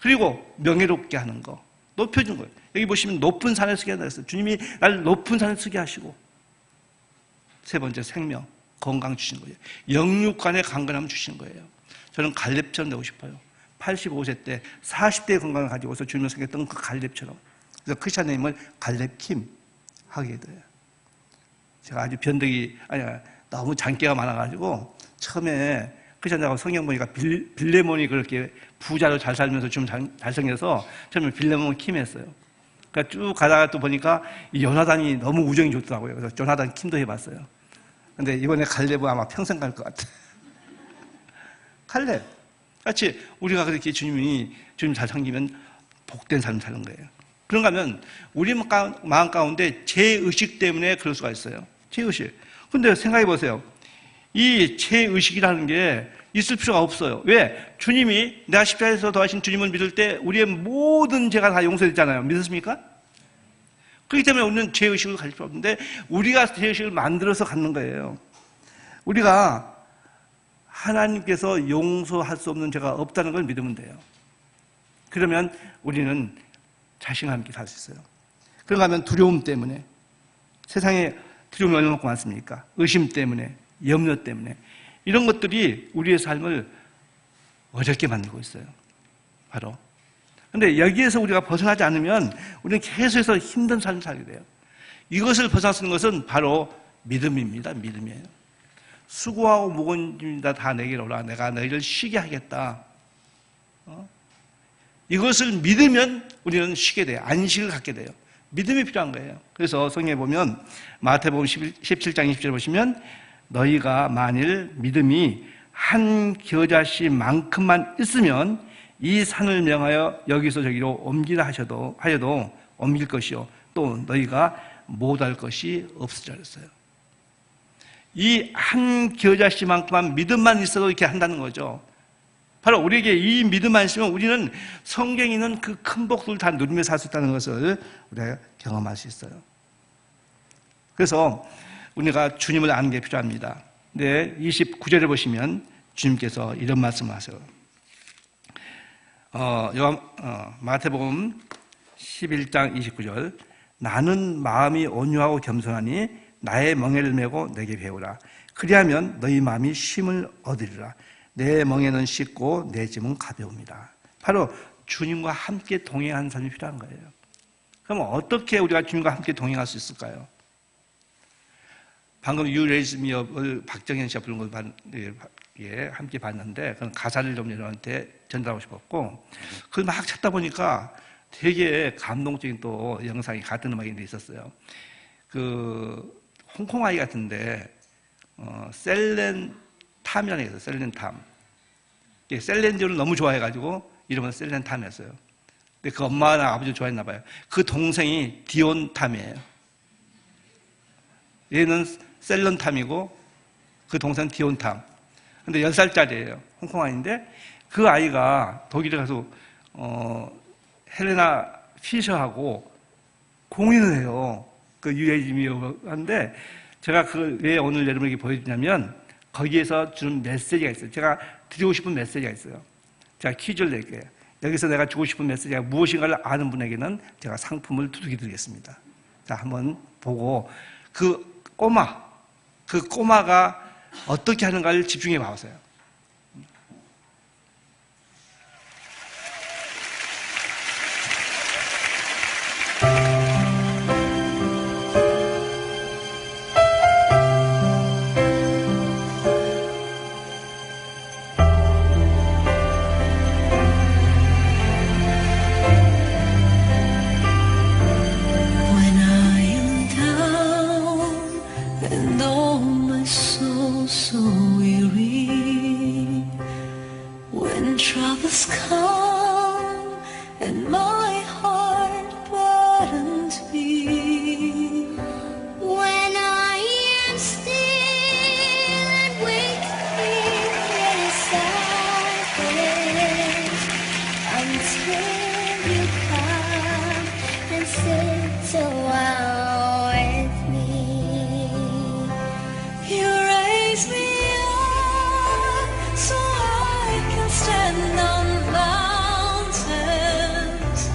그리고 명예롭게 하는 거, 높여준 거예요. 여기 보시면 높은 산에 서게 한다 했어요. 주님이 날 높은 산에 서게 하시고, 세 번째 생명, 건강 주신 거예요. 영육간의 강건함 주신 거예요. 저는 갈렙처럼 되고 싶어요. 85세 때 40대의 건강을 가지고서 주님을 섬겼던 그 갈렙처럼. 그래서 크리스찬님을 갈렙킴 하게 돼요. 제가 아주 너무 장기가 많아가지고 처음에 크리스찬하고 성경 보니까 빌레몬이 그렇게 부자로 잘 살면서 좀 잘생겨서 처음에 빌레몬 킴 했어요. 그러니까 쭉 가다가 또 보니까 이 요나단이 너무 우정이 좋더라고요. 그래서 요나단 킴도 해봤어요. 근데 이번에 갈렙은 아마 평생 갈 것 같아. 갈렙. 같이 우리가 그렇게 주님 잘 섬기면 복된 삶을 사는 거예요. 그런가 하면 우리 마음 가운데 죄의식 때문에 그럴 수가 있어요. 죄의식. 근데 생각해 보세요. 이 죄의식이라는 게 있을 필요가 없어요. 왜? 주님이 내가 십자가에서 더하신 주님을 믿을 때 우리의 모든 죄가 다 용서됐잖아요. 믿으십니까? 그렇기 때문에 우리는 죄의식을 가질 필요 없는데 우리가 죄의식을 만들어서 갖는 거예요. 우리가 하나님께서 용서할 수 없는 죄가 없다는 걸 믿으면 돼요. 그러면 우리는 자신감 있게 살 수 있어요. 그런가 하면 두려움 때문에, 세상에 두려움이 얼마나 많습니까? 의심 때문에, 염려 때문에, 이런 것들이 우리의 삶을 어렵게 만들고 있어요. 바로. 그런데 여기에서 우리가 벗어나지 않으면 우리는 계속해서 힘든 삶을 살게 돼요. 이것을 벗어날 수 있는 것은 바로 믿음입니다. 믿음이에요. 수고하고 무거운 짐 다 내게로 오라. 내가 너희를 쉬게 하겠다. 이것을 믿으면 우리는 쉬게 돼요. 안식을 갖게 돼요. 믿음이 필요한 거예요. 그래서 성경에 보면 마태복음 17장 20절에 보시면 너희가 만일 믿음이 한 겨자씨만큼만 있으면 이 산을 명하여 여기서 저기로 옮기라 하여도 옮길 것이요 또 너희가 못할 것이 없으리라 그랬어요. 이 한 겨자씨만큼만 믿음만 있어도 이렇게 한다는 거죠. 바로 우리에게 이 믿음만 있으면 우리는 성경에 있는 그 큰 복들을 다 누리며 살 수 있다는 것을 우리가 경험할 수 있어요. 그래서 우리가 주님을 아는 게 필요합니다. 네, 29절에 보시면 주님께서 이런 말씀을 하세요. 마태복음 11장 29절 나는 마음이 온유하고 겸손하니 나의 멍에를 메고 내게 배우라. 그리하면 너희 마음이 쉼을 얻으리라. 내 멍에는 쉽고 내 짐은 가벼웁니다. 바로 주님과 함께 동행하는 삶이 필요한 거예요. 그럼 어떻게 우리가 주님과 함께 동행할 수 있을까요? 방금 You Raise Me Up을 박정현 씨가 부른 걸 함께 봤는데 그건 가사를 좀 여러분한테 전달하고 싶었고 그걸 막 찾다 보니까 되게 감동적인 또 영상이 같은 음악이 있었어요. 그 홍콩 아이 같은데 셀렌탐이라는 게 있어요. 셀렌탐. 셀렌지를 너무 좋아해가지고 이름은 셀렌탐이었어요. 근데 그 엄마나 아버지 좋아했나 봐요. 그 동생이 디온탐이에요. 얘는 셀런탐이고 그 동생 디온탐. 근데 10살짜리예요. 홍콩 아이인데 그 아이가 독일에 가서 헬레나 피셔하고 공연을 해요. 그 유해짐이라고 하는데 제가 그 왜 오늘 여러분에게 보여주냐면 거기에서 주는 메시지가 있어요. 제가 드리고 싶은 메시지가 있어요. 제가 퀴즈를 낼게요. 여기서 내가 주고 싶은 메시지가 무엇인가를 아는 분에게는 제가 상품을 두둑이 드리겠습니다. 자, 한번 보고 그 꼬마가 어떻게 하는가를 집중해 봐보세요. Stand on mountains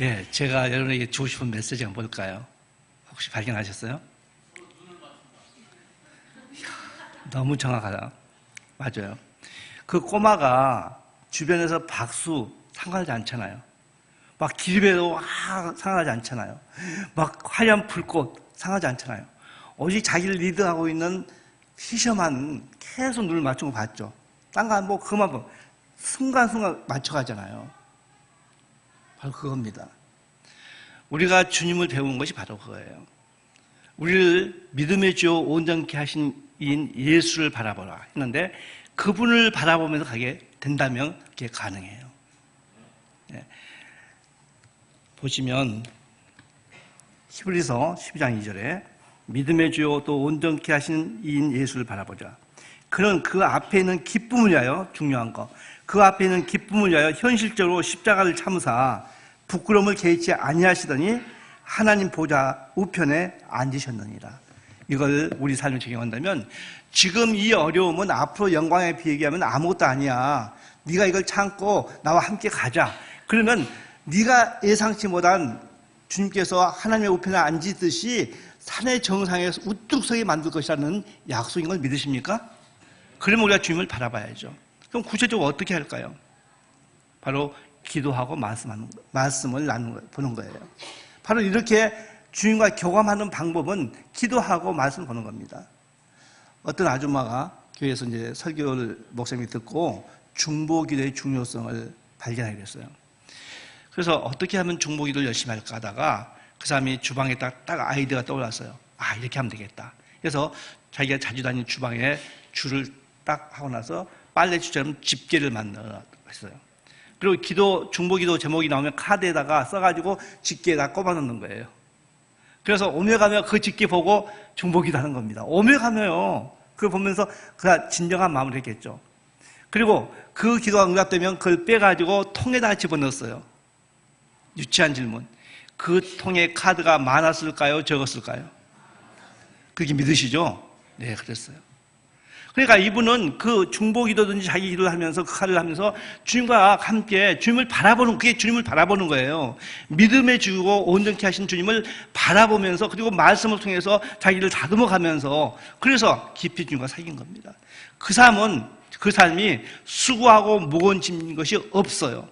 예, 제가 여러분에게 주고 싶은 메시지가 뭘까요? 혹시 발견하셨어요? 이야, 너무 정확하다. 맞아요. 그 꼬마가 주변에서 박수 상하지 않잖아요. 막 기립에도 상하지 않잖아요. 막 화려한 불꽃 상하지 않잖아요. 오직 자기를 리드하고 있는 피셔만 계속 눈을 맞추고 봤죠. 딴 거 뭐 그만 뭐 순간순간 맞춰가잖아요. 바로 그겁니다. 우리가 주님을 배운 것이 바로 그거예요. 우리를 믿음의 주요 온전케 하신 이인 예수를 바라보라 했는데 그분을 바라보면서 가게 된다면 그게 가능해요. 네. 보시면 히브리서 12장 2절에 믿음의 주요 또 온전케 하신 이인 예수를 바라보자. 그는 그 앞에 있는 기쁨을 위하여 중요한 거. 그 앞에 있는 기쁨을 위하여 현실적으로 십자가를 참으사 부끄러움을 개의치 아니하시더니 하나님 보좌 우편에 앉으셨느니라. 이걸 우리 삶에 적용한다면 지금 이 어려움은 앞으로 영광에 비교하면 아무것도 아니야. 네가 이걸 참고 나와 함께 가자. 그러면 네가 예상치 못한 주님께서 하나님의 우편에 앉으듯이 산의 정상에서 우뚝 서게 만들 것이라는 약속인 걸 믿으십니까? 그러면 우리가 주님을 바라봐야죠. 그럼 구체적으로 어떻게 할까요? 바로 기도하고 말씀을 보는 거예요. 바로 이렇게 주님과 교감하는 방법은 기도하고 말씀 보는 겁니다. 어떤 아줌마가 교회에서 이제 설교를 목사님이 듣고 중보기도의 중요성을 발견하게 됐어요. 그래서 어떻게 하면 중보기도를 열심히 할까 하다가 그 사람이 주방에 딱 아이디어가 떠올랐어요. 아, 이렇게 하면 되겠다. 그래서 자기가 자주 다니는 주방에 줄을 딱 하고 나서 빨래줄처럼 집게를 만들었어요. 그리고 중보기도 제목이 나오면 카드에다가 써가지고 집게에다 꼽아 놓는 거예요. 그래서 오며 가며 그 집게 보고 중보기도 하는 겁니다. 오며 가며요. 그걸 보면서 그가 진정한 마음을 했겠죠. 그리고 그 기도가 응답되면 그걸 빼가지고 통에다 집어넣었어요. 유치한 질문. 그 통에 카드가 많았을까요? 적었을까요? 그렇게 믿으시죠? 네, 그랬어요. 그러니까 이분은 그 중보기도든지 자기 기도를 하면서 그 카드를 하면서 주님과 함께 주님을 바라보는, 그게 주님을 바라보는 거예요. 믿음에 주고 온전케 하신 주님을 바라보면서 그리고 말씀을 통해서 자기를 다듬어 가면서 그래서 깊이 주님과 사귄 겁니다. 그 삶이 수고하고 무거운 짐인 것이 없어요.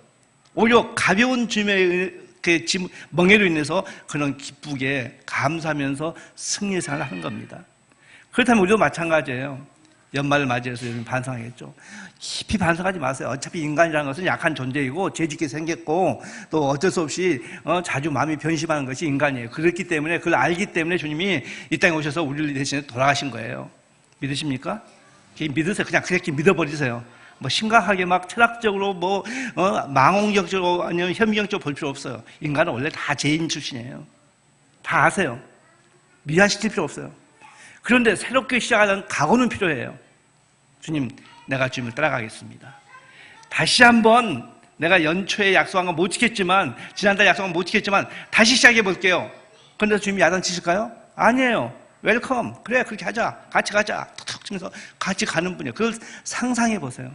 오히려 가벼운 주님의 그 멍에로 인해서 그런 기쁘게 감사하면서 승리의 생활을 하는 겁니다. 그렇다면 우리도 마찬가지예요. 연말을 맞이해서 요즘 반성하겠죠. 깊이 반성하지 마세요. 어차피 인간이라는 것은 약한 존재이고 죄짓게 생겼고 또 어쩔 수 없이 자주 마음이 변심하는 것이 인간이에요. 그렇기 때문에 그걸 알기 때문에 주님이 이 땅에 오셔서 우리를 대신에 돌아가신 거예요. 믿으십니까? 믿으세요. 그냥 그렇게 믿어버리세요. 뭐 심각하게 막 철학적으로 망원경적으로 아니면 현미경적으로 볼 필요 없어요. 인간은 원래 다 죄인 출신이에요. 다 아세요. 미화시킬 필요 없어요. 그런데 새롭게 시작하는 각오는 필요해요. 주님, 내가 주님을 따라가겠습니다. 다시 한번 내가 연초에 약속한 건 못 지켰지만, 지난달 약속한 건 못 지켰지만 다시 시작해 볼게요. 그런데 주님이 야단치실까요? 아니에요. 웰컴. 그래, 그렇게 하자. 같이 가자. 툭툭 치면서 같이 가는 분이에요. 그걸 상상해 보세요.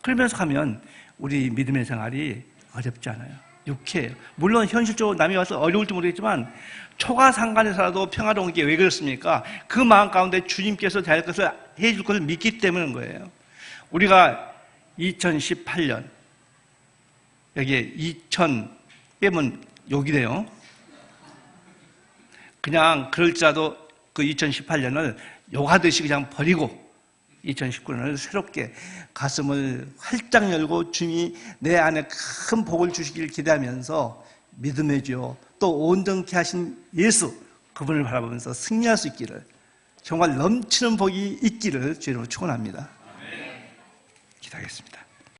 그러면서 가면 우리 믿음의 생활이 어렵지 않아요. 유쾌해요. 물론 현실적으로 남이 와서 어려울지 모르겠지만 초가상간에서라도 평화로운 게 왜 그렇습니까? 그 마음 가운데 주님께서 될 것을 해줄 것을 믿기 때문인 거예요. 우리가 2018년 여기에 2000 빼면 욕이래요. 그냥 그럴지라도 그 2018년을 욕하듯이 그냥 버리고 2019년을 새롭게 가슴을 활짝 열고 주님이 내 안에 큰 복을 주시길 기대하면서 믿음의 주요 또 온전케 하신 예수 그분을 바라보면서 승리할 수 있기를 정말 넘치는 복이 있기를 주님으로 축원합니다. 기도하겠습니다.